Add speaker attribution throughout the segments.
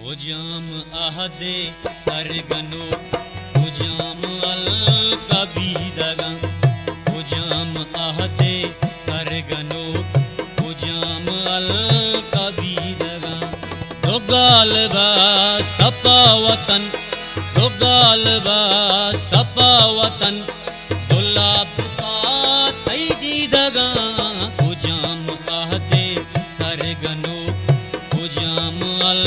Speaker 1: हुजाम आहदे सरगनो हुजाम अल कबीदगा हुजाम आहदे सरगनो हुजाम अल कबीदगा दोगाल बास तपा वतन दोगाल बास तपा वतन दुलाब सिफात तैदीदगा हुजाम आहदे सरगनो हुजाम अल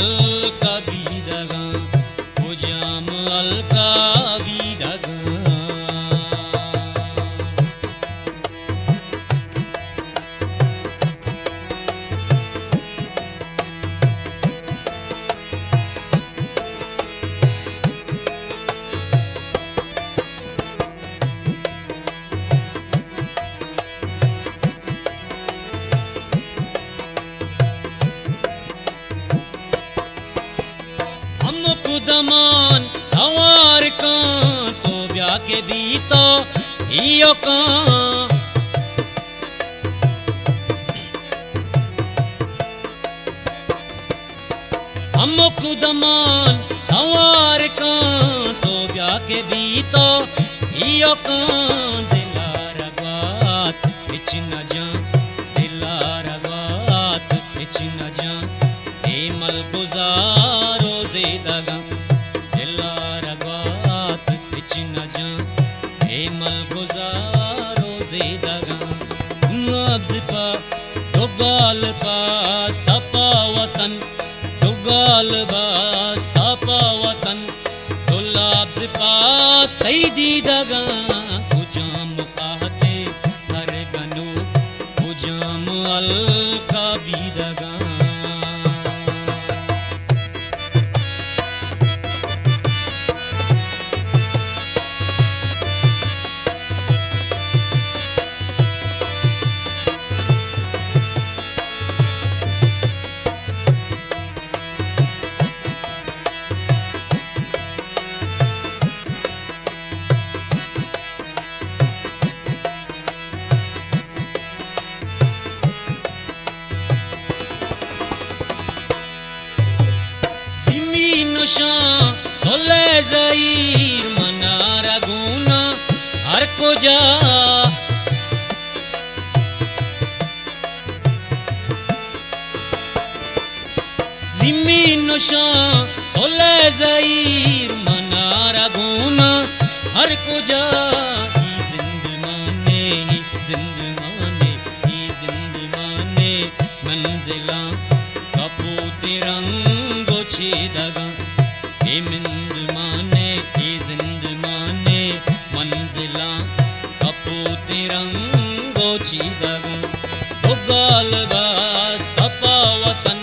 Speaker 1: कबीदगा हुजाम अल कबीदगा दमान हवार का तो ब्याह के भी तो इयो का हमक दमान हवार का तो ब्याह के भी तो इयो का दिलार बात बिच न जा दिलार बात बिच न जा मल गुजारो ज़ेदगा दिलार बात बिच न जा मल गुजारो ज़ेदगा नब्ज़ पा दुगाल पास तपा वतन दुगाल बास तपा वतन दुलाब्ज़ पा तैदीदगा हुजाम आहदे सरगनो हुजाम अल कबीदगा धोले ज़हीर मनारा गुना हर को जा ज़मीन शां धोले ज़हीर मनारा गुना हर को जा जिंदगाने मंजिला कपूते रंगो छेदगा मिंद माने जिंदमाने मंजिला कपूते रंगो छीदगा दुगाल बास तपा वतन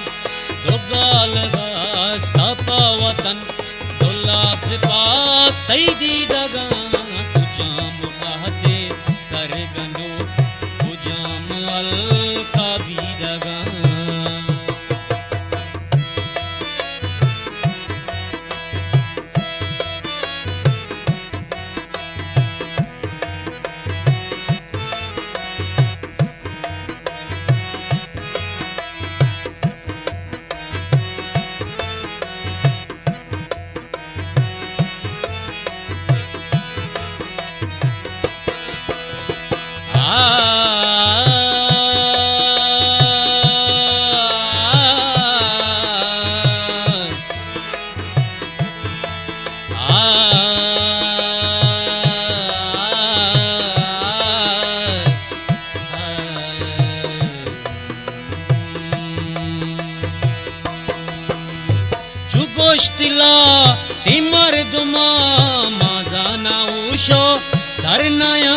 Speaker 1: दुगाल बास तपा वतन दुलाब सिफा तैदीदगा हुजाम आहदे सरगनो हुजाम अल कबीदगा गोश्तिला तिमर दुमा माजाना उशो सरनाया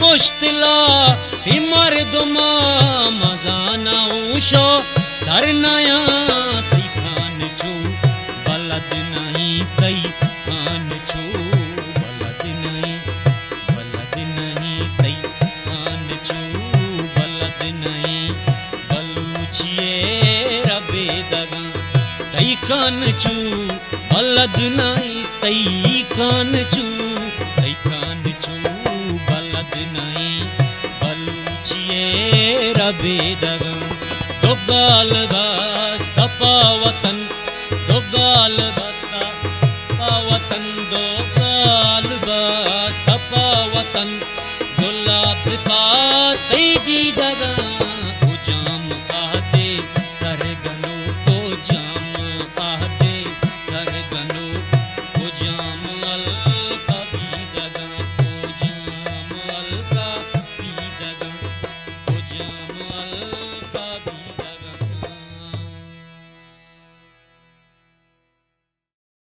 Speaker 1: गोश्तिला तिमर दुमा माजाना उशो सरनाया ती खान छू बलद नहीं तई खान छू बलद नहीं तई खान छू बलद नहीं बलूचिए रबे दगा तई खान छू बलद नहीं तई खान छू बलद नहीं बेदगं दोगाल बस्ता पावतन दोगाल बस्ता पावतन दोगाल बस्ता पावतन गुलाब से पाते दी दगं